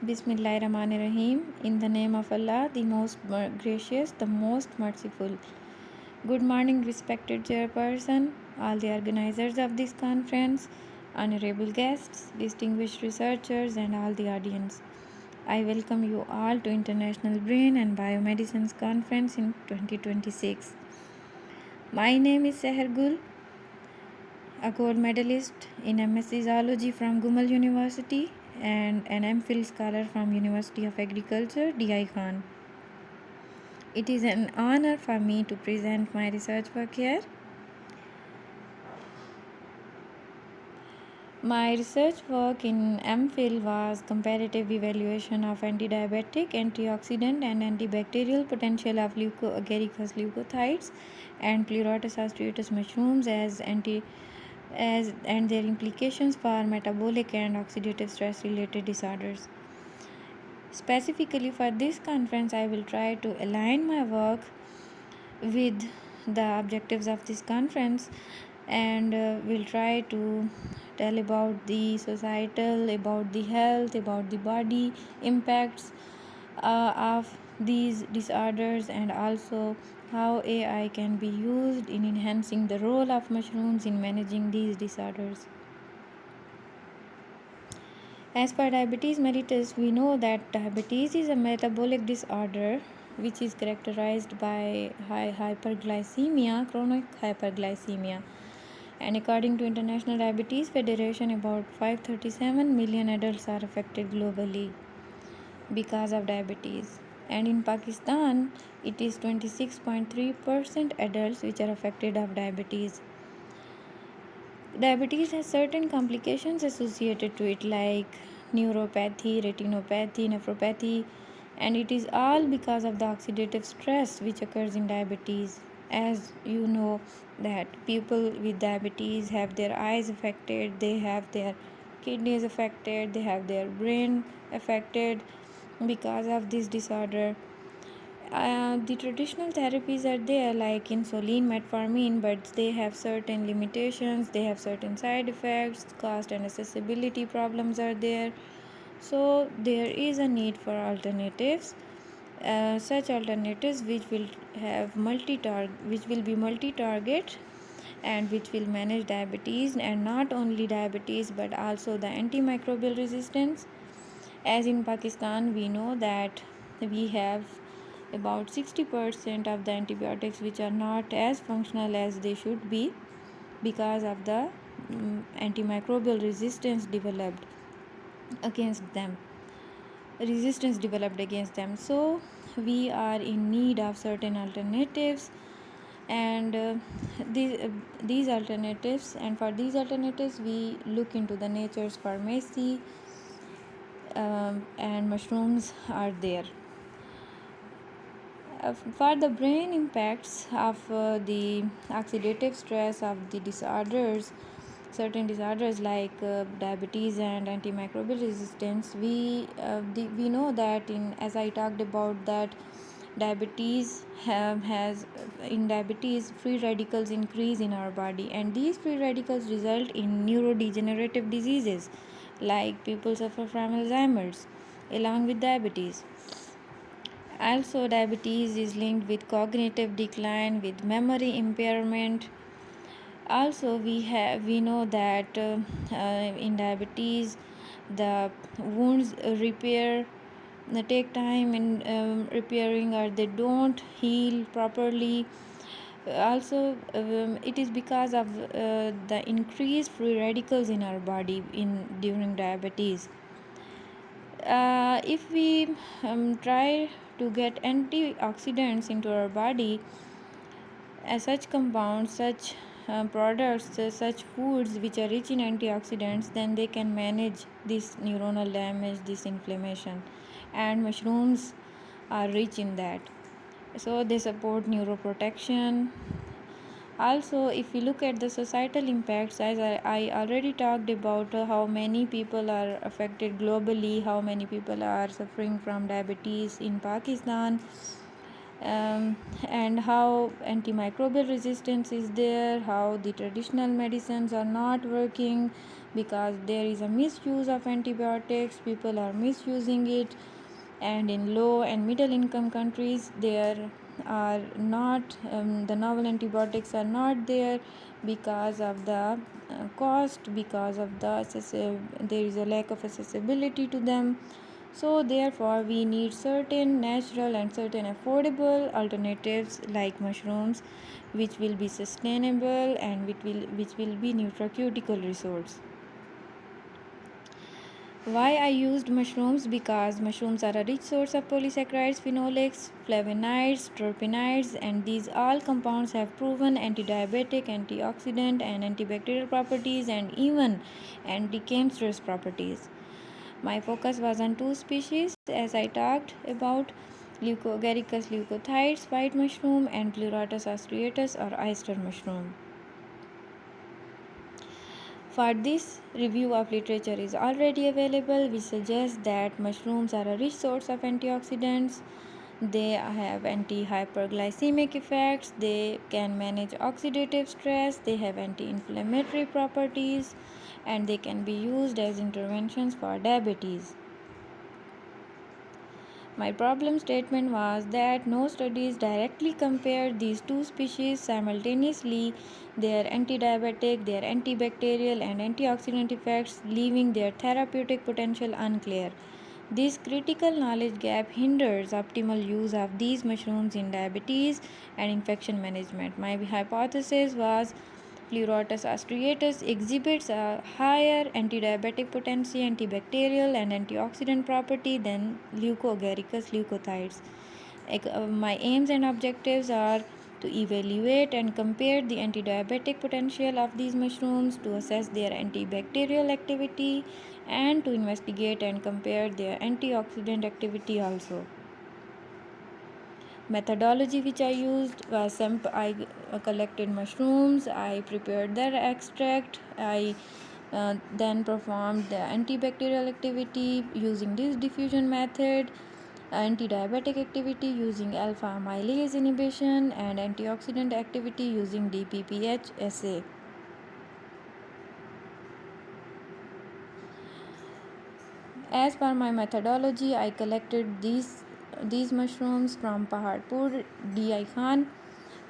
Bismillahirrahmanirrahim. In the name of Allah, the most gracious, the most merciful. Good morning, respected chairperson, all the organizers of this conference, honorable guests, distinguished researchers, and all the audience. I welcome you all to International Brain and Biomedicines Conference in 2026. My name is Sahar Gul, a gold medalist in MSc Zoology from Gumal University and an MPhil scholar from University of Agriculture, DI Khan. It is an honor for me to present my research work here. My research work in MPhil was comparative evaluation of anti-diabetic, antioxidant and antibacterial potential of agaricus leukocytes and Pleurotus ostreatus mushrooms and their implications for metabolic and oxidative stress related disorders. Specifically for this conference, I will try to align my work with the objectives of this conference and will try to tell about the societal, about the health, about the body impacts of these disorders, and also how AI can be used in enhancing the role of mushrooms in managing these disorders. As per diabetes mellitus, we know that diabetes is a metabolic disorder which is characterized by high hyperglycemia, chronic hyperglycemia. And according to International Diabetes Federation, about 537 million adults are affected globally because of diabetes. And in Pakistan, it is 26.3% adults which are affected of diabetes. Diabetes has certain complications associated to it like neuropathy, retinopathy, nephropathy, and it is all because of the oxidative stress which occurs in diabetes. As you know that people with diabetes have their eyes affected, they have their kidneys affected, they have their brain affected because of this disorder. The traditional therapies are there like insulin, metformin, but they have certain limitations, they have certain side effects, cost and accessibility problems are there. So there is a need for alternatives, such alternatives which will be multi-target and which will manage diabetes, and not only diabetes but also the antimicrobial resistance. As in Pakistan, we know that we have about 60% of the antibiotics which are not as functional as they should be because of the antimicrobial resistance developed against them. So we are in need of certain alternatives, and these alternatives, and for these alternatives we look into the nature's pharmacy, and mushrooms are there. For the brain impacts of the oxidative stress of the certain disorders like diabetes and antimicrobial resistance, we know that as I talked about that diabetes in diabetes free radicals increase in our body, and these free radicals result in neurodegenerative diseases like people suffer from Alzheimer's along with diabetes. Also, diabetes is linked with cognitive decline, with memory impairment. Also, we know that in diabetes, the wounds repair take time in repairing, or they don't heal properly. Also, it is because of the increased free radicals in our body during diabetes. If we try to get antioxidants into our body, such compounds, such products, such foods which are rich in antioxidants, then they can manage this neuronal damage, this inflammation, and mushrooms are rich in that. So they support neuroprotection. Also, if we look at the societal impacts, as I already talked about how many people are affected globally, how many people are suffering from diabetes in Pakistan, and how antimicrobial resistance is there, how the traditional medicines are not working because there is a misuse of antibiotics, people are misusing it, and in low and middle income countries there are not the novel antibiotics are not there because of the cost, because of there is a lack of accessibility to them. So therefore we need certain natural and certain affordable alternatives like mushrooms, which will be sustainable and which will be nutraceutical resource. Why I used mushrooms? Because mushrooms are a rich source of polysaccharides, phenolics, flavonoids, terpenoids, and these all compounds have proven anti-diabetic, antioxidant, and antibacterial properties, and even anti-cancerous properties. My focus was on two species, as I talked about: Leucoagaricus leucothides, white mushroom, and Pleurotus austratus or oyster mushroom. For this, review of literature is already available, which suggests that mushrooms are a rich source of antioxidants. They have anti-hyperglycemic effects, they can manage oxidative stress, they have anti-inflammatory properties, and they can be used as interventions for diabetes. My problem statement was that no studies directly compared these two species simultaneously, their anti-diabetic, their antibacterial and antioxidant effects, leaving their therapeutic potential unclear. This critical knowledge gap hinders optimal use of these mushrooms in diabetes and infection management. My hypothesis was Pleurotus austratus exhibits a higher antidiabetic potency, antibacterial, and antioxidant property than Leucoagaricus leucothides. My aims and objectives are to evaluate and compare the antidiabetic potential of these mushrooms, to assess their antibacterial activity, and to investigate and compare their antioxidant activity also. Methodology which I used was I collected mushrooms, I prepared their extract, I then performed the antibacterial activity using this diffusion method, anti-diabetic activity using alpha amylase inhibition, and antioxidant activity using DPPH assay. As per my methodology, I collected these mushrooms from Paharpur DI Khan.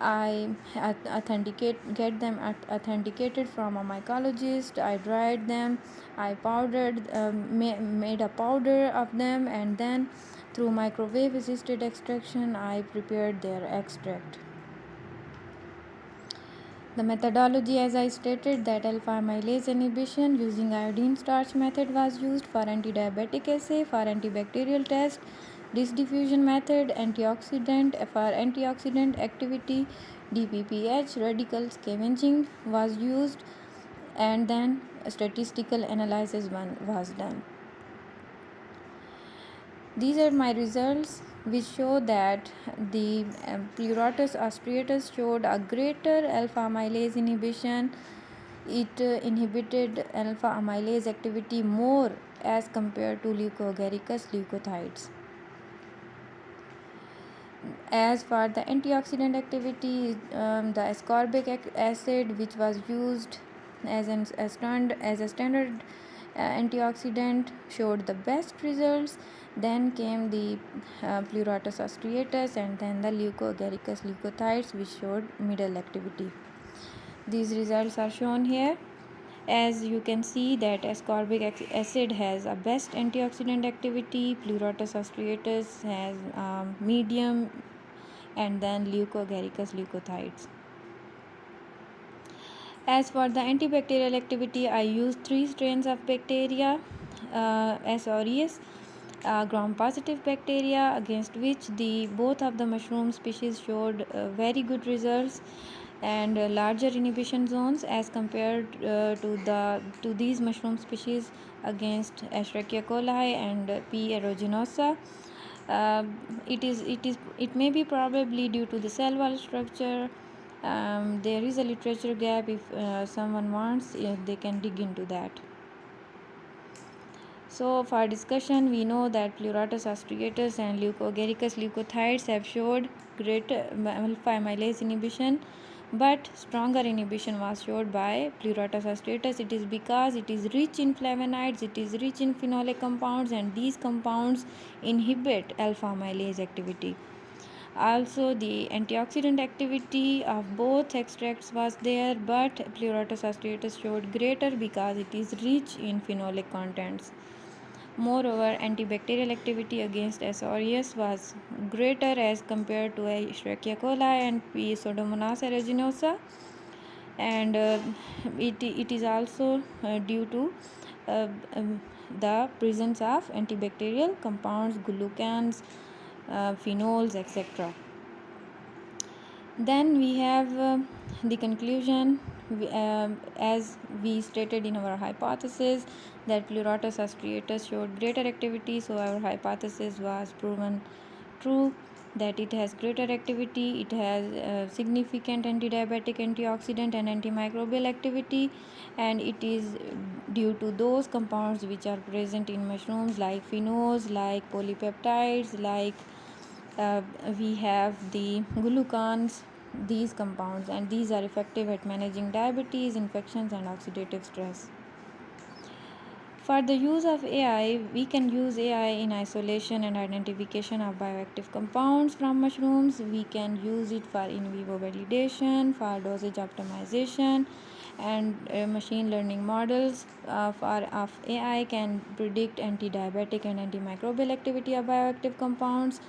I get them authenticated from a mycologist. I dried them. I powdered, made a powder of them, and then through microwave assisted extraction, I prepared their extract. The methodology, as I stated, that alpha amylase inhibition using iodine starch method was used for anti-diabetic assay, for antibacterial test. This diffusion method, for antioxidant activity, DPPH radical scavenging was used, and then a statistical analysis was done. These are my results, which show that the Pleurotus austratus showed a greater alpha amylase inhibition. It inhibited alpha amylase activity more as compared to Leucoagaricus leucothides. As for the antioxidant activity, the ascorbic acid, which was used as a standard antioxidant, showed the best results. Then came the Pleurotus austratus, and then the Leucoagaricus leucothides, which showed middle activity. These results are shown here. As you can see that ascorbic acid has a best antioxidant activity, Pleurotus austratus has medium, and then Leucoagaricus leucothides. As for the antibacterial activity, I used 3 strains of bacteria, S. aureus, gram-positive bacteria, against which both of the mushroom species showed very good results and larger inhibition zones as compared to these mushroom species against Escherichia coli and P. aeruginosa. It may be probably due to the cell wall structure. There is a literature gap. If someone wants, they can dig into that. So for discussion, we know that Pleuratus astratus and Leucogericus leucothides have showed greater alpha amylase inhibition, but stronger inhibition was showed by Pleuratus astratus. It is because it is rich in flavonoids, it is rich in phenolic compounds, and these compounds inhibit alpha amylase activity. Also, the antioxidant activity of both extracts was there, but Pleuratus astratus showed greater because it is rich in phenolic contents. Moreover, antibacterial activity against S. aureus was greater as compared to Escherichia coli and P. pseudomonas aeruginosa, and it is also due to uh, um, the presence of antibacterial compounds, glucans, phenols, etc. Then we have the conclusion, as we stated in our hypothesis that Pleuratus astratus showed greater activity, so our hypothesis was proven true, that it has greater activity, it has significant anti-diabetic, antioxidant and antimicrobial activity, and it is due to those compounds which are present in mushrooms like phenols, like polypeptides, like we have the glucans, these compounds, and these are effective at managing diabetes, infections and oxidative stress. For the use of AI, we can use AI in isolation and identification of bioactive compounds from mushrooms. We can use it for in vivo validation, for dosage optimization, and machine learning models of AI can predict anti-diabetic and antimicrobial activity of bioactive compounds.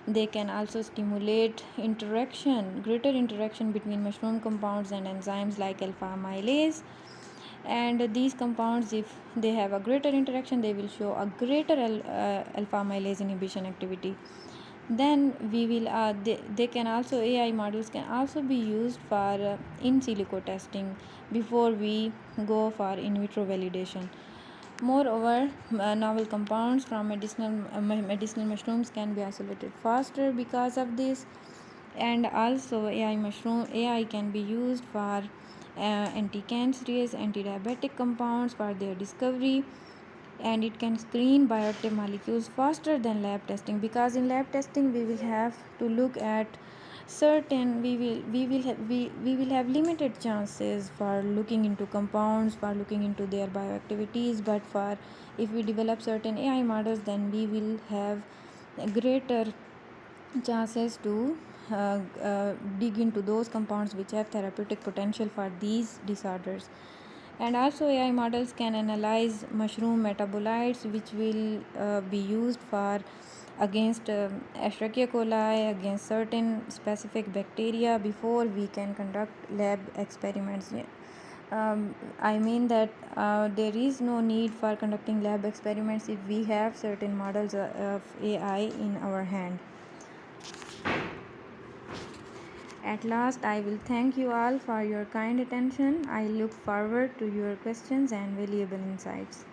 They can also stimulate greater interaction between mushroom compounds and enzymes like alpha amylase. And these compounds, if they have a greater interaction, they will show a greater alpha amylase inhibition activity. Then we will they can also, AI models can also be used for in silico testing before we go for in vitro validation. Moreover, novel compounds from medicinal mushrooms can be isolated faster because of this, and also AI can be used for anti-cancerous, anti-diabetic compounds for their discovery, and it can screen bioactive molecules faster than lab testing, because in lab testing we will have to look at certain we will have limited chances for looking into compounds, for looking into their bioactivities, but for if we develop certain AI models, then we will have greater chances to dig into those compounds which have therapeutic potential for these disorders. And also, AI models can analyze mushroom metabolites, which will be used for against Escherichia coli, against certain specific bacteria before we can conduct lab experiments. I mean that there is no need for conducting lab experiments if we have certain models of AI in our hand. At last, I will thank you all for your kind attention. I look forward to your questions and valuable insights.